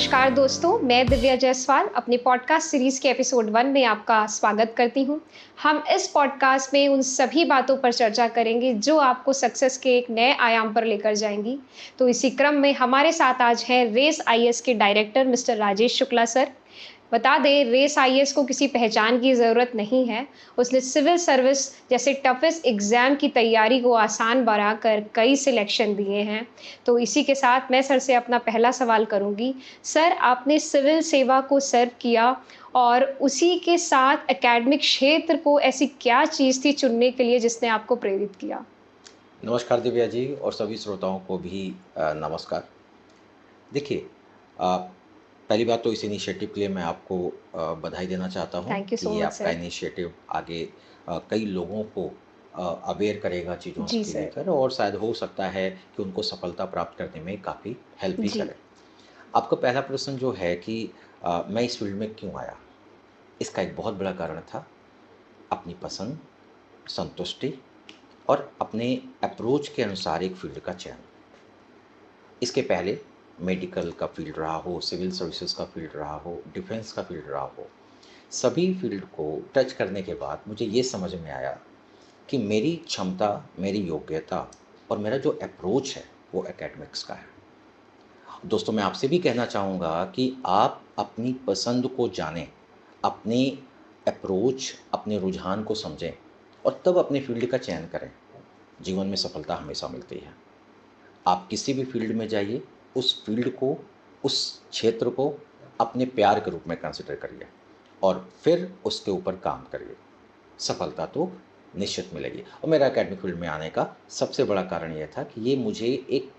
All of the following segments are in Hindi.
नमस्कार दोस्तों, मैं दिव्या जायसवाल अपने पॉडकास्ट सीरीज़ के एपिसोड 1 में आपका स्वागत करती हूँ। हम इस पॉडकास्ट में उन सभी बातों पर चर्चा करेंगे जो आपको सक्सेस के एक नए आयाम पर लेकर जाएँगी। तो इसी क्रम में हमारे साथ आज हैं रेस आईएएस के director mister Rajesh Shukla sir. बता दें, रेस आईएएस को किसी पहचान की ज़रूरत नहीं है। उसने सिविल सर्विस जैसे टफेस्ट एग्ज़ाम की तैयारी को आसान बनाकर कई सिलेक्शन दिए हैं। तो इसी के साथ मैं सर से अपना पहला सवाल करूँगी। सर, आपने सिविल सेवा को सर्व किया और उसी के साथ एकेडमिक क्षेत्र को ऐसी क्या चीज़ थी चुनने के लिए जिसने आपको प्रेरित किया? नमस्कार दिव्या जी और सभी श्रोताओं को भी नमस्कार। देखिए, अ, पहली बात तो इस इनिशिएटिव के लिए मैं आपको बधाई देना चाहता हूँ थैंक यू कि सो ये मच आपका सर। इनिशिएटिव आगे कई लोगों को अवेयर करेगा चीज़ों जी के सर। लेकर और शायद हो सकता है कि उनको सफलता प्राप्त करने में काफ़ी हेल्प भी जी। करे। आपका पहला प्रश्न जो है कि मैं इस फील्ड में क्यों आया? इसका एक बहुत बड़ा कारण था अपनी पसंद, संतुष्टि और अपने अप्रोच के अनुसार एक फील्ड का चयन। इसके पहले मेडिकल का फील्ड रहा हो, सिविल सर्विसेज का फील्ड रहा हो, डिफेंस का फील्ड रहा हो, सभी फील्ड को टच करने के बाद मुझे ये समझ में आया कि मेरी क्षमता, मेरी योग्यता और मेरा जो अप्रोच है वो एकेडमिक्स का है। दोस्तों, मैं आपसे भी कहना चाहूँगा कि आप अपनी पसंद को जानें, अपनी अप्रोच, अपने रुझान को समझें और तब अपने फील्ड का चयन करें। जीवन में सफलता हमेशा मिलती है। आप किसी भी फील्ड में जाइए, उस फील्ड को, उस क्षेत्र को अपने प्यार के रूप में कंसिडर करिए और फिर उसके ऊपर काम करिए। सफलता तो निश्चित मिलेगी। और मेरा एकेडमिक फील्ड में आने का सबसे बड़ा कारण ये था कि ये मुझे एक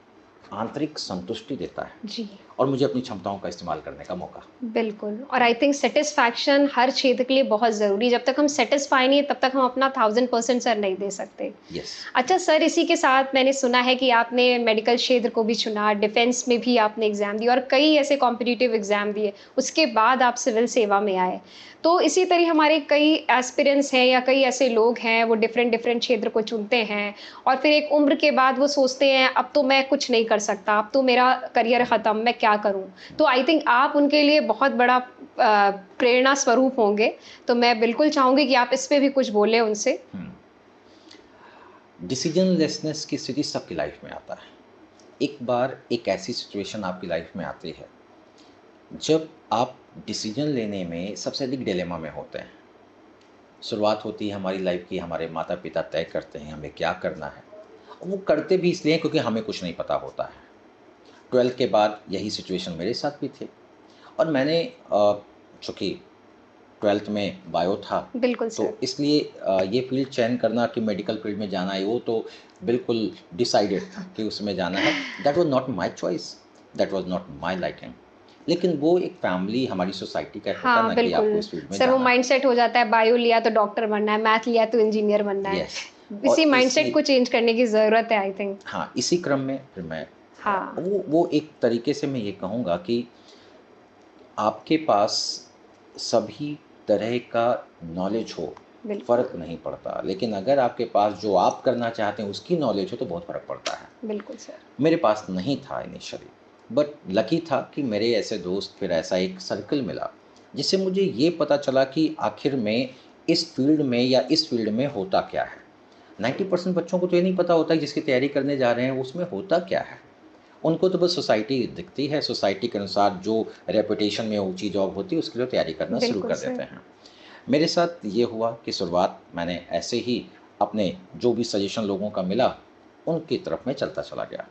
आंतरिक संतुष्टि देता है जी। और मुझे अपनी क्षमताओं का इस्तेमाल करने का मौका। बिल्कुल, और आई थिंक सैटिस्फैक्शन हर क्षेत्र के लिए बहुत ज़रूरी है। जब तक हम सैटिस्फाई नहीं है तब तक हम अपना 1000% सर नहीं दे सकते। यस। अच्छा सर, इसी के साथ मैंने सुना है कि आपने मेडिकल क्षेत्र को भी चुना, डिफेंस में भी आपने एग्ज़ाम दिए और कई ऐसे कॉम्पिटिटिव एग्ज़ाम दिए। उसके बाद आप सिविल सेवा में आए। तो इसी तरह हमारे कई एस्पिरेंट्स हैं या कई ऐसे लोग हैं, वो डिफरेंट डिफरेंट क्षेत्र को चुनते हैं और फिर एक उम्र के बाद वो सोचते हैं अब तो मैं कुछ नहीं कर सकता, अब तो मेरा करियर ख़त्म, मैं क्या करूँ? तो आई थिंक आप उनके लिए बहुत बड़ा प्रेरणा स्वरूप होंगे। तो मैं बिल्कुल चाहूँगी कि आप इस पे भी कुछ बोलें उनसे। डिसीजन लेसनेस की स्थिति सबकी लाइफ में आता है। एक बार एक ऐसी सिचुएशन आपकी लाइफ में आती है जब आप डिसीजन लेने में सबसे अधिक डिलेमा में होते हैं। शुरुआत होती है हमारी लाइफ की, हमारे माता पिता तय करते हैं हमें क्या करना है। वो करते भी इसलिए हैं क्योंकि हमें कुछ नहीं पता होता है। 12th के बाद यही सिचुएशन मेरे साथ भी थी और मैंने चूँकि 12th में बायो था, बिल्कुल सर। तो इसलिए ये फ़ील्ड चयन करना कि मेडिकल फ़ील्ड में जाना है, वो तो बिल्कुल डिसाइडेड था कि उसमें जाना है। That was not my choice, that was not my liking. लेकिन वो एक फ़ैमिली, हमारी सोसाइटी का होता है हाँ, ना कि आपको बिल्कुल। इस फ़ील्ड में सर वो जाना है। माइंडसेट हो जाता है, बायो लिया तो डॉक्टर बनना है, मैथ लिया तो इंजीनियर बनना है। यस। इसी और माइंडसेट इसी को चेंज करने की ज़रूरत है आई थिंक। हाँ, इसी क्रम में फिर मैं आया। हाँ, वो एक तरीके से मैं ये कहूँगा कि आपके पास सभी तरह का नॉलेज हो, बिल्कुल, फ़र्क नहीं पड़ता। लेकिन अगर आपके पास जो आप करना चाहते हैं उसकी नॉलेज हो तो बहुत फ़र्क पड़ता है। बिल्कुल सर। मेरे पास नहीं था इनिशियली, बट लकी था कि मेरे ऐसे दोस्त, फिर ऐसा एक सर्कल मिला, जिससे मुझे ये पता चला कि आखिर में इस फ़ील्ड में या इस फ़ील्ड में होता क्या है। 90% बच्चों को तो ये नहीं पता होता है जिसकी तैयारी करने जा रहे हैं उसमें होता क्या है। उनको तो बस सोसाइटी दिखती है, सोसाइटी के अनुसार जो रेपुटेशन में ऊँची जॉब होती है उसके लिए तैयारी करना शुरू बिल्कुल कर सर। देते हैं। मेरे साथ ये हुआ कि शुरुआत मैंने ऐसे ही अपने जो भी सजेशन लोगों का मिला, उनकी तरफ मैं चलता चला गया।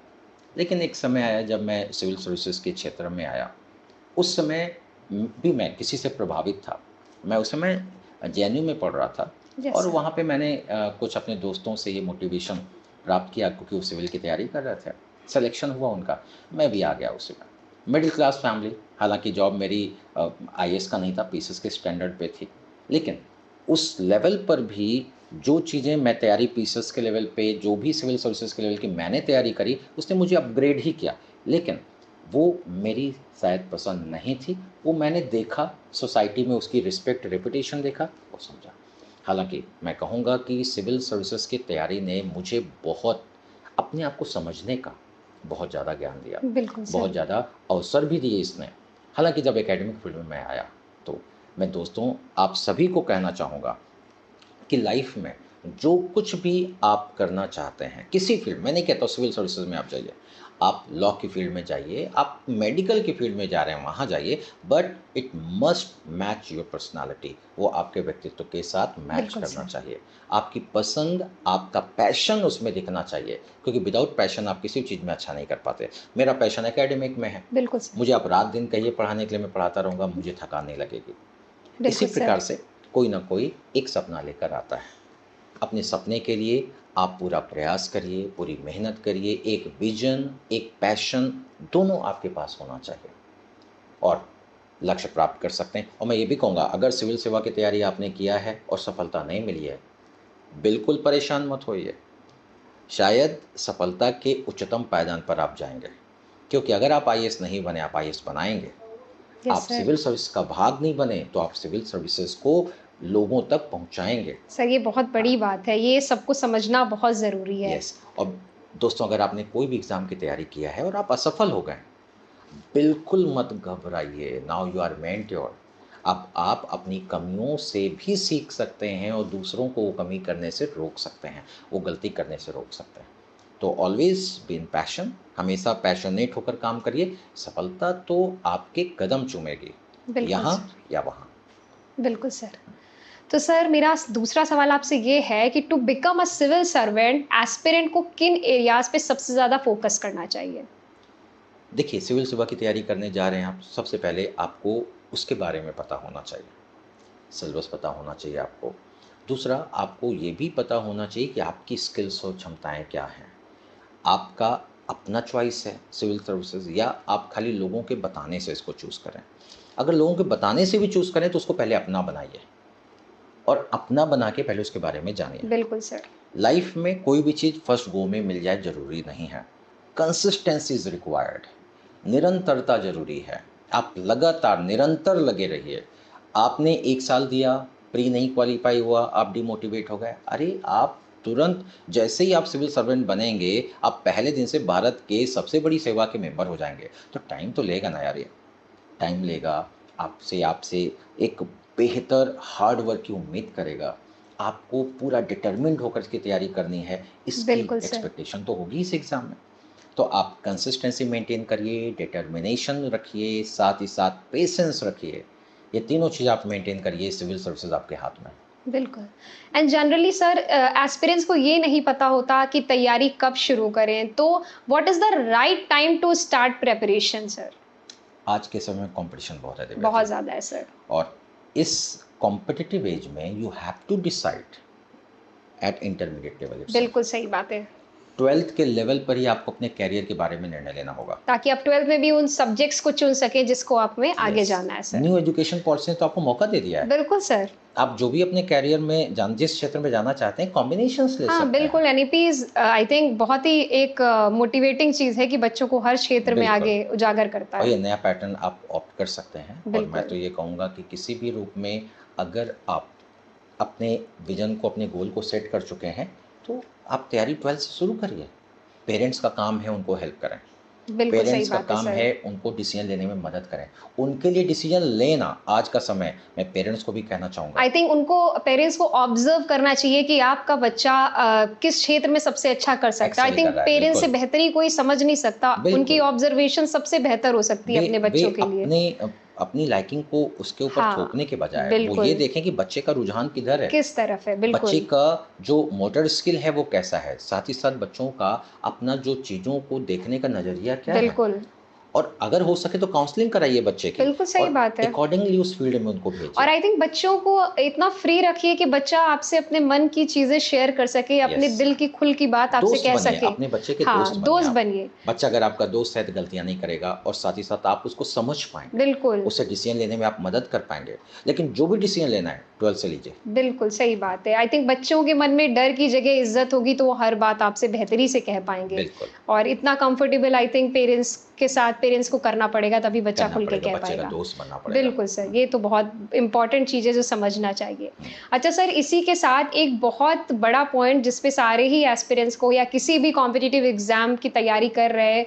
लेकिन एक समय आया जब मैं सिविल सर्विसेज़ के क्षेत्र में आया, उस समय भी मैं किसी से प्रभावित था। मैं उस समय जेएनयू में पढ़ रहा था यस और सर। वहाँ पे मैंने कुछ अपने दोस्तों से ये मोटिवेशन प्राप्त किया क्योंकि वो सिविल की तैयारी कर रहे थे। सिलेक्शन हुआ उनका, मैं भी आ गया उसी में। मिडिल क्लास फैमिली, हालाँकि जॉब मेरी आईएएस का नहीं था, पीसीएस के स्टैंडर्ड पे थी। लेकिन उस लेवल पर भी जो चीज़ें मैं तैयारी पीसीएस के लेवल पे, जो भी सिविल सर्विसेज़ के लेवल की मैंने तैयारी करी, उसने मुझे अपग्रेड ही किया। लेकिन वो मेरी शायद पसंद नहीं थी, वो मैंने देखा, सोसाइटी में उसकी रिस्पेक्ट, रेपुटेशन देखा, वो समझा। हालाँकि मैं कहूँगा कि सिविल सर्विसेज़ की तैयारी ने मुझे बहुत अपने आप को समझने का बहुत ज़्यादा ज्ञान दिया, बिल्कुल बहुत सर। ज़्यादा अवसर भी दिए इसने। हालाँकि जब एकेडमिक फील्ड में मैं आया, तो मैं दोस्तों आप सभी को कहना चाहूँगा कि लाइफ में जो कुछ भी आप करना चाहते हैं, किसी फील्ड, मैं नहीं कहता सिविल सर्विसेज में आप जाइए, आप लॉ की फील्ड में जाइए, आप मेडिकल की फील्ड में जा रहे हैं वहाँ जाइए, but it must match your personality. वो आपके व्यक्तित्व के साथ मैच बिल्कुल करना सर। चाहिए। आपकी पसंद, आपका पैशन उसमें दिखना चाहिए, क्योंकि विदाउट पैशन आप किसी चीज़ में अच्छा नहीं कर पाते। मेरा पैशन एकेडमिक में है। बिल्कुल सर। मुझे आप रात दिन कहिए पढ़ाने के लिए, मैं पढ़ाता रहूँगा, मुझे थकान नहीं लगेगी। इसी बिल्कुल सर। प्रकार से कोई ना कोई एक सपना लेकर आता है। अपने सपने के लिए आप पूरा प्रयास करिए, पूरी मेहनत करिए, एक विज़न, एक पैशन दोनों आपके पास होना चाहिए और लक्ष्य प्राप्त कर सकते हैं। और मैं ये भी कहूँगा, अगर सिविल सेवा की तैयारी आपने किया है और सफलता नहीं मिली है, बिल्कुल परेशान मत होइए। शायद सफलता के उच्चतम पायदान पर आप जाएँगे, क्योंकि अगर आप आईएएस नहीं बने, आप आईएएस बनाएँगे। यस आप सर। सिविल सर्विस का भाग नहीं बने, तो आप सिविल सर्विसेज़ को लोगों तक पहुँचाएँगे। सर, ये बहुत हाँ। बड़ी बात है, ये सबको समझना बहुत ज़रूरी है। यस। और दोस्तों, अगर आपने कोई भी एग्ज़ाम की तैयारी किया है और आप असफल हो गए, बिल्कुल मत घबराइए। Now you are mentor. अब आप अपनी कमियों से भी सीख सकते हैं और दूसरों को वो कमी करने से रोक सकते हैं, वो गलती करने से रोक सकते हैं। तो ऑलवेज़ बी इन पैशन, हमेशा पैशनेट होकर काम करिए। सफलता तो आपके कदम चूमेगी, बिल्कुल यहाँ सर। या वहाँ। बिल्कुल सर। तो सर मेरा दूसरा सवाल आपसे ये है कि to become a civil servant aspirant को किन एरियाज़ पे सबसे ज़्यादा फ़ोकस करना चाहिए? देखिए, सिविल सेवा की तैयारी करने जा रहे हैं आप, सबसे पहले आपको उसके बारे में पता होना चाहिए। सिलेबस पता होना चाहिए आपको। दूसरा, आपको ये भी पता होना चाहिए कि आपकी स्किल्स और क्षमताएँ क्या हैं। आपका अपना चॉइस है सिविल सर्विसेज़, या आप खाली लोगों के बताने से इसको चूज़ करें। अगर लोगों के बताने से भी चूज़ करें, तो उसको पहले अपना बनाइए और अपना बना के पहले उसके बारे में जानिए। बिल्कुल सर। लाइफ में कोई भी चीज़ फर्स्ट गो में मिल जाए ज़रूरी नहीं है। Consistency is required. निरंतरता ज़रूरी है। आप लगातार निरंतर लगे रहिए। आपने 1 साल दिया, प्री नहीं क्वालीफाई हुआ, आप डिमोटिवेट हो गए। अरे! आप तुरंत जैसे ही आप सिविल सर्वेंट बनेंगे, आप पहले दिन से भारत के सबसे बड़ी सेवा के मेंबर हो जाएँगे। तो टाइम तो लेगा ना यार ये। टाइम लेगा, आपसे आपसे एक बेहतर हार्ड वर्क की उम्मीद करेगा। आपको पूरा डिटरमिन्ड होकर इसकी तैयारी करनी है, इसकी बिल्कुल सर। एक्सपेक्टेशन तो होगी इस एग्ज़ाम में। तो आप कंसिस्टेंसी मेंटेन करिए, डिटर्मिनेशन रखिए, साथ ही साथ पेशेंस रखिए। ये तीनों चीज़ आप मेंटेन करिए, सिविल सर्विसेज़ आपके हाथ में है। बिल्कुल। एंड जनरली सर एस्पिरेंट्स को ये नहीं पता होता कि तैयारी कब शुरू करें, तो what is the right time to start preparation sir? आज के समय में कॉम्पिटिशन बहुत है दिव्या बहुत जी, ज़्यादा है सर। और इस कॉम्पिटिटिव एज में you have to decide at intermediate level itself. बिल्कुल सही बात है। 12th के लेवल पर ही आपको अपने करियर के बारे में निर्णय लेना होगा। ताकि आप 12th में भी उन सब्जेक्ट्स को चुन सकें जिसको आप में आगे यस। जाना है सर। न्यू एजुकेशन पॉलिसी ने तो आपको मौका दे दिया है। बिल्कुल सर। आप जो भी अपने करियर में जिस क्षेत्र में जाना चाहते हैं, कॉम्बिनेशंस ले हाँ, सकते हैं। बिल्कुल एनईपीज़ आई थिंक बहुत ही एक मोटिवेटिंग चीज़ है कि बच्चों को हर क्षेत्र में बिल्कुल। आगे उजागर करता और है। ये नया पैटर्न आप ऑप्ट कर सकते हैं, और मैं बिल्कुल। तो ये कहूँगा कि किसी भी रूप में अगर आप अपने विज़न को, अपने गोल को सेट कर चुके हैं, तो आप तैयारी 12th से शुरू करिए। पेरेंट्स का काम है उनको हेल्प करें। बिल्कुल सही पेरेंट्स का बात है काम सर। है उनको डिसीजन लेने में मदद करें। उनके लिए डिसीजन लेना आज का समय, मैं पेरेंट्स को भी कहना चाहूँगा। आई थिंक उनको पेरेंट्स को ऑब्जर्व करना चाहिए कि आपका बच्चा किस क्षेत्र में सबसे अच्छा कर सकता है। आई एक्सेल कर थिंक रहा है, पेरेंट्स से बिल्कुल। बेहतरी कोई समझ नहीं सकता। उनकी बिल्कुल। ऑब्जर्वेशन सबसे बेहतर हो सकती है वे अपने वे बच्चों के लिए। अपनी लाइकिंग को उसके ऊपर हाँ, थोपने के बजाय वो ये बिल्कुल। देखें कि बच्चे का रुझान किधर है। किस तरफ है? बच्चे बिल्कुल। का जो मोटर स्किल है वो कैसा है, साथ ही साथ बच्चों का अपना जो चीज़ों को देखने का नज़रिया क्या है। बिल्कुल। और अगर हो सके तो काउंसलिंग कराइए बच्चे की, बिल्कुल सही और बात है। अकॉर्डिंगली उस फील्ड में उनको और भेजिए। आई थिंक बच्चों को इतना फ्री रखिए कि बच्चा आपसे अपने मन की चीज़ें शेयर कर सके, अपने यस। दिल की खुल की बात आपसे दोस्त कह बनिए, सके। अपने बच्चे के दोस्त हाँ, बनिए दोस्त आप। बनिए। बच्चा अगर आपका दोस्त है तो गलतियाँ नहीं करेगा, और साथ ही साथ आप उसको समझ पाएँगे। बिल्कुल। उसे डिसीज़न लेने में आप मदद कर पाएँगे। लेकिन जो भी डिसीज़न लेना है 12 से लीजिए। बिल्कुल, सही बात है। आई थिंक बच्चों के मन में डर की जगह इज़्ज़त होगी तो वो हर बात आपसे बेहतरी से कह पाएँगे। बिल्कुल। और इतना कंफर्टेबल आई थिंक पेरेंट्स के साथ पेरेंट्स को करना पड़ेगा, तभी बच्चा करना खुल के पड़ेगा, कह बच्चे का पाएगा। दोस्त बनना पड़ेगा। बिल्कुल सर, ये तो बहुत इम्पोर्टेंट चीज़ है जो समझना चाहिए। हुँ, अच्छा सर, इसी के साथ एक बहुत बड़ा पॉइंट जिस पे सारे ही एस्पिरेंट्स को या किसी भी कॉम्पिटिटिव एग्ज़ाम की तैयारी कर रहे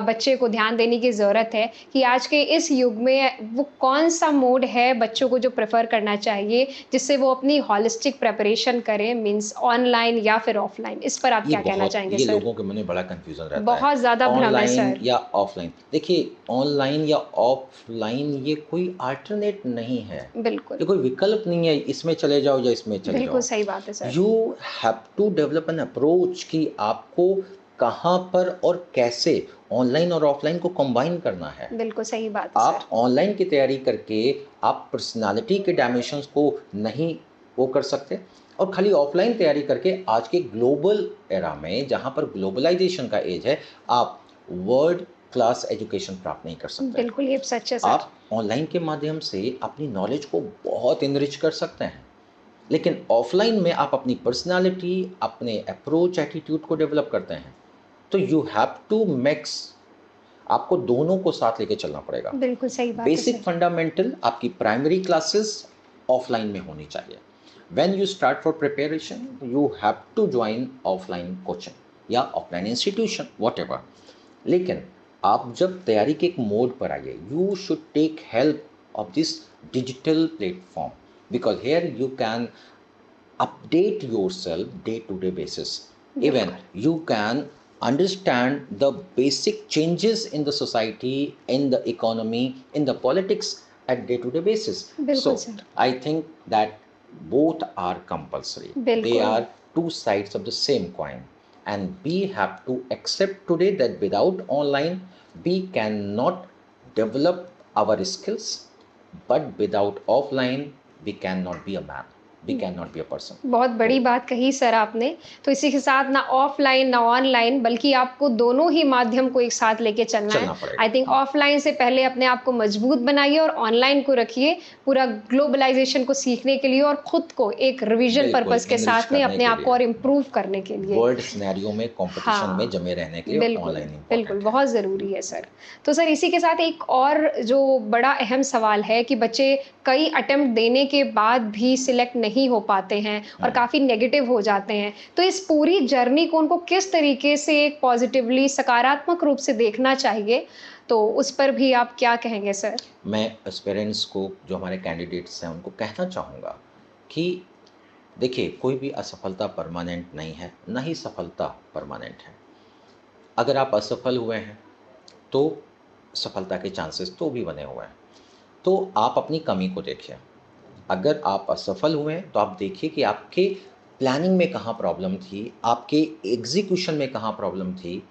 बच्चे को ध्यान देने की ज़रूरत है कि आज के इस युग में वो कौन-सा मोड है बच्चों को जो प्रेफ़र करना चाहिए, जिससे वो अपनी होलिस्टिक प्रिपरेशन करें, मीन्स ऑनलाइन या फिर ऑफ़लाइन? इस पर आप क्या कहना चाहेंगे ये सर? लोगों के मन में बड़ा कन्फ्यूज़न रहता है। बहुत ज़्यादा भ्रम है ऑनलाइन सर। या ऑफ़लाइन? देखिए, ऑनलाइन या ऑफ़लाइन ये कोई अल्टरनेट नहीं है। बिल्कुल, ये कोई विकल्प नहीं है, इसमें चले जाओ या इसमें चले बिल्कुल जाओ। सही बात है sir. You have to develop an approach कि आपको कहाँ पर और कैसे ऑनलाइन और ऑफ़लाइन को कंबाइन करना है। बिल्कुल सही बात है सर। आप ऑनलाइन की तैयारी करके आप पर्सनालिटी के डायमेंशंस को नहीं वो कर सकते और खाली ऑफलाइन तैयारी करके आज के ग्लोबल एरा में जहाँ पर ग्लोबलाइजेशन का एज है आप वर्ल्ड क्लास एजुकेशन प्राप्त नहीं कर सकते। बिल्कुल, ये सच है सर। आप ऑनलाइन के माध्यम से अपनी नॉलेज को बहुत इनरिच कर सकते हैं, लेकिन ऑफलाइन में आप अपनी पर्सनालिटी अपने अप्रोच एटीट्यूड को डेवलप करते हैं। तो यू हैव टू मिक्स, आपको दोनों को साथ लेके चलना पड़ेगा। बिल्कुल सही बात है बेसिक सर। फंडामेंटल आपकी प्राइमरी क्लासेस ऑफलाइन में होनी चाहिए। When you start for preparation you have to join offline coaching या ऑफलाइन इंस्टीट्यूशन व्हाटएवर। लेकिन आप जब तैयारी के एक मोड पर आइए you should take help of this digital platform because here you can update yourself day to day basis. Even बिल्कुल, you can understand the basic changes in the society, in the economy, in the politics at day to day basis. So बिल्कुल sir. I think that both are compulsory, they बिल्कुल, are two sides of the same coin, and we have to accept today that without online we cannot develop our skills, but without offline we cannot be a man, we cannot be a person. बहुत तो बड़ी बात कही सर आपने। तो इसी के साथ ना ऑफ़लाइन ना ऑनलाइन बल्कि आपको दोनों ही माध्यम को एक साथ लेके चलना है। चलना पड़ेगा। आई थिंक ऑफ़लाइन से पहले अपने आप को मजबूत बनाइए और ऑनलाइन को रखिए, पूरा ग्लोबलाइज़ेशन को सीखने के लिए और खुद को एक रिवीजन बिल्कुल पर्पज़ के इनरिच साथ में करने अपने के आप को लिए और इम्प्रूव करने के लिए। वर्ल्ड सिनेरियो में कंपटीशन में हाँ, जमे रहने के लिए बिल्कुल, ऑनलाइन बिल्कुल, इंपॉर्टेंट है। बहुत ज़रूरी है सर। तो सर इसी के साथ एक और जो बड़ा अहम सवाल है कि बच्चे कई अटेम्प्ट देने के बाद भी सिलेक्ट नहीं हो पाते हैं और हम्म, काफ़ी नेगेटिव हो जाते हैं। तो इस पूरी जर्नी को उनको किस तरीके से एक पॉज़िटिवली सकारात्मक रूप से देखना चाहिए? तो उस पर भी आप क्या कहेंगे सर? मैं एस्पिरेंट्स को जो हमारे कैंडिडेट्स हैं उनको कहना चाहूँगा कि देखिए कोई भी असफलता परमानेंट नहीं है, ना ही सफलता परमानेंट है। अगर आप असफल हुए हैं तो सफलता के चांसेस तो भी बने हुए हैं। तो आप अपनी कमी को देखिए। अगर आप असफल हुए हैं तो आप देखिए कि आपके प्लानिंग में कहाँ प्रॉब्लम थी, आपके एग्जीक्यूशन में कहाँ प्रॉब्लम थी,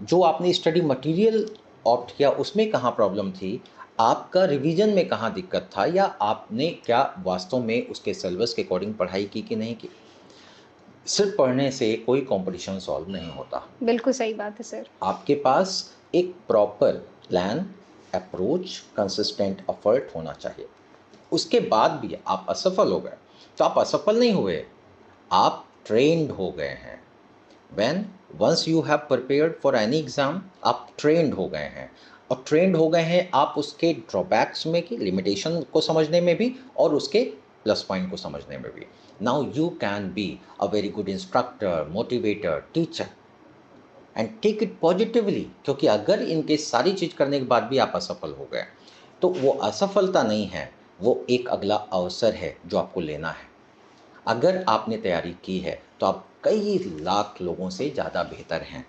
जो आपने स्टडी मटेरियल ऑप्ट किया उसमें कहाँ प्रॉब्लम थी, आपका रिवीजन में कहाँ दिक्कत था या आपने क्या वास्तव में उसके सिलेबस के अकॉर्डिंग पढ़ाई की कि नहीं की। सिर्फ पढ़ने से कोई कॉम्पिटिशन सॉल्व नहीं होता। बिल्कुल सही बात है सर। आपके पास एक proper plan, approach, consistent effort होना चाहिए। उसके बाद भी आप असफल हो गए, तो आप असफल नहीं हुए, आप ट्रेंड हो गए हैं। When once you have prepared for any exam, आप ट्रेंड हो गए हैं और ट्रेंड हो गए हैं आप उसके ड्रॉबैक्स में की लिमिटेशन को समझने में भी और उसके प्लस पॉइंट को समझने में भी। Now you can be a very good instructor, motivator, teacher and take it positively, क्योंकि अगर इनके सारी चीज़ करने के बाद भी आप असफल हो गए तो वो असफलता नहीं है, वो एक अगला अवसर है जो आपको लेना है। अगर आपने तैयारी की है तो आप कई लाख लोगों से ज़्यादा बेहतर हैं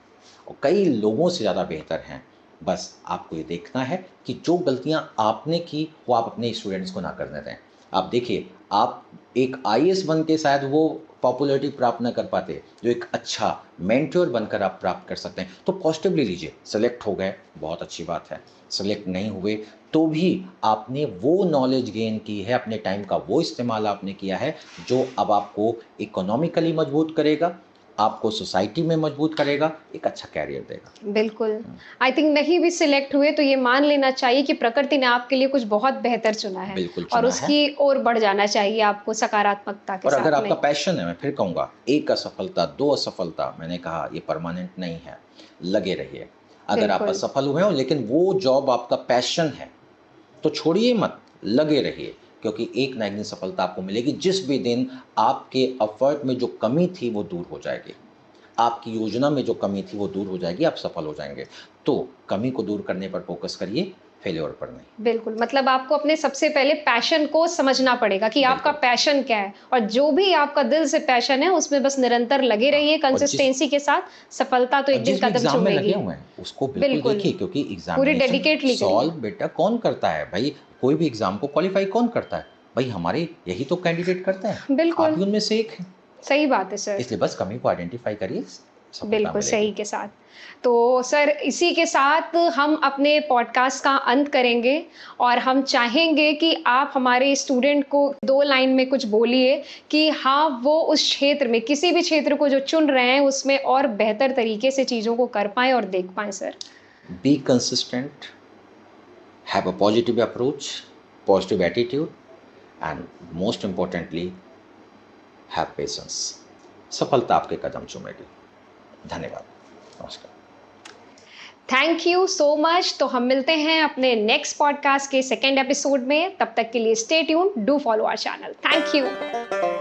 और कई लोगों से ज़्यादा बेहतर हैं। बस आपको ये देखना है कि जो गलतियां आपने की वो आप अपने स्टूडेंट्स को ना करने दें। आप देखिए, आप एक आईएएस बन के शायद वो पॉपुलैरिटी प्राप्त ना कर पाते जो एक अच्छा मेंटोर बनकर आप प्राप्त कर सकते हैं। तो पॉजिटिवली लीजिए, सेलेक्ट हो गए बहुत अच्छी बात है, सेलेक्ट नहीं हुए तो भी आपने वो नॉलेज गेन की है, अपने टाइम का वो इस्तेमाल आपने किया है जो अब आपको इकोनॉमिकली मजबूत करेगा, आपको सोसाइटी में मजबूत करेगा, एक अच्छा कैरियर देगा। बिल्कुल। आई थिंक नहीं भी सिलेक्ट हुए तो ये मान लेना चाहिए कि प्रकृति ने आपके लिए कुछ बहुत बेहतर चुना है बिल्कुल और चुना है। उसकी ओर बढ़ जाना चाहिए आपको सकारात्मकता के और अगर साथ आपका में। पैशन है, मैं फिर कहूँगा, एक असफलता, 2 असफलता, मैंने कहा ये परमानेंट नहीं है, लगे रहिए। अगर आप बिल्कुल। असफल हुए हो लेकिन वो जॉब आपका पैशन है, तो छोड़िए मत, लगे रहिए, क्योंकि एक ना एक दिन सफलता आपको मिलेगी। जिस भी दिन आपके एफर्ट में जो कमी थी वो दूर हो जाएगी, आपकी योजना में जो कमी थी वो दूर हो जाएगी, आप सफल हो जाएंगे। तो कमी को दूर करने पर फोकस करिए, फेल्योर पर नहीं। बिल्कुल, मतलब आपको अपने सबसे पहले पैशन को समझना पड़ेगा कि आपका बिल्कुल। पैशन क्या है, और जो भी आपका दिल से पैशन है उसमें बस निरंतर लगे हाँ, रहिए कंसिस्टेंसी के साथ, सफलता तो और एक दिन जिस भी कदम एग्जाम में लगे चूमेगी। हुए हैं उसको बिल्कुल बिल्कुल, देखिए, क्योंकि पूरी एग्जामिनेशन डेडिकेटली करिए। सॉल्व बेटा कौन करता है भाई? कोई भी एग्जाम को क्वालिफाई कौन करता है भाई? हमारे यही तो कैंडिडेट करते हैं। आप बिल्कुल, भी उनमें से एक हैं। सही बात है सर। इसलिए बस कमी को आइडेंटिफाई करिए, सफलता बिल्कुल, मिलेगी। सही के साथ। तो सर, इसी के साथ हम अपने पॉडकास्ट का अंत करेंगे, और हम चाहेंगे कि आप हमारे स्टूडेंट को 2 लाइन में कुछ बोलिए कि हाँ, वो उस क्षेत्र में, किसी भी क्षेत्र को जो चुन रहे हैं, उसमें और बेहतर तरीके से चीज़ों को कर पाएँ और देख पाएँ sir. Be consistent, have a positive approach, positive attitude, and most importantly have patience. सफलता आपके कदम चूमेगी। धन्यवाद। नमस्कार। Thank you so much. तो हम मिलते हैं अपने नेक्स्ट पॉडकास्ट के सेकंड एपिसोड में। तब तक के लिए stay tuned, do follow our channel. Thank you.